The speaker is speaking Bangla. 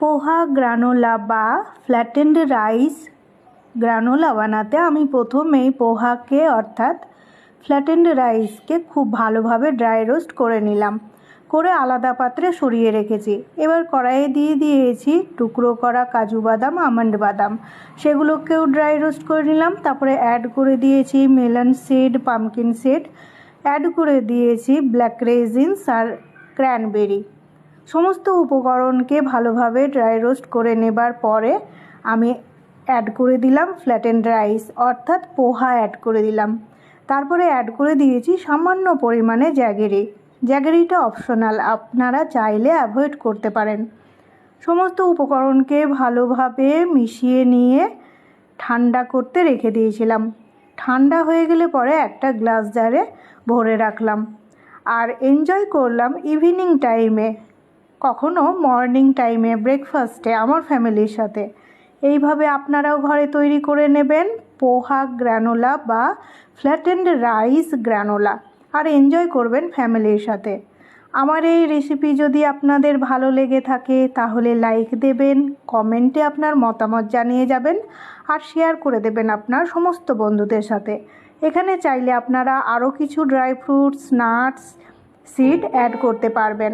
পোহা গ্রানোলা বা ফ্ল্যাটেন্ড রাইস গ্রানোলা বানাতে আমি প্রথমেই পোহাকে অর্থাৎ ফ্ল্যাটেন্ড রাইসকে খুব ভালোভাবে ড্রাই রোস্ট করে নিলাম, করে আলাদা পাত্রে সরিয়ে রেখেছি। এবার কড়াইয়ে দিয়ে দিয়েছি টুকরো করা কাজু বাদাম, আমন্ড বাদাম, সেগুলোকেও ড্রাই রোস্ট করে নিলাম। তারপরে অ্যাড করে দিয়েছি melon seed, pumpkin seed, add করে দিয়েছি ব্ল্যাক রেজিনস আর ক্র্যানবেরি। সমস্ত উপকরণকে ভালোভাবে ড্রাই রোস্ট করে নেবার পরে আমি অ্যাড করে দিলাম ফ্ল্যাটেন্ড রাইস অর্থাৎ পোহা অ্যাড করে দিলাম। তারপরে অ্যাড করে দিয়েছি সামান্য পরিমাণে জ্যাগেরি। জ্যাগেরিটা অপশনাল, আপনারা চাইলে অ্যাভয়েড করতে পারেন। সমস্ত উপকরণকে ভালোভাবে মিশিয়ে নিয়ে ঠান্ডা করতে রেখে দিয়েছিলাম। ঠান্ডা হয়ে গেলে পরে একটা গ্লাস জারে ভরে রাখলাম আর এনজয় করলাম ইভিনিং টাইমে, কখনো মর্নিং টাইমে ব্রেকফাস্টে আমার ফ্যামিলির সাথে। এইভাবে আপনারাও ঘরে তৈরি করে নেবেন পোহা গ্রানোলা বা ফ্ল্যাটেন্ড রাইস গ্রানোলা আর এনজয় করবেন ফ্যামিলির সাথে। আমার এই রেসিপি যদি আপনাদের ভালো লেগে থাকে তাহলে লাইক দেবেন, কমেন্টে আপনার মতামত জানিয়ে যাবেন আর শেয়ার করে দেবেন আপনার সমস্ত বন্ধুদের সাথে। এখানে চাইলে আপনারা আরও কিছু dry fruits, nuts, seed add করতে পারবেন।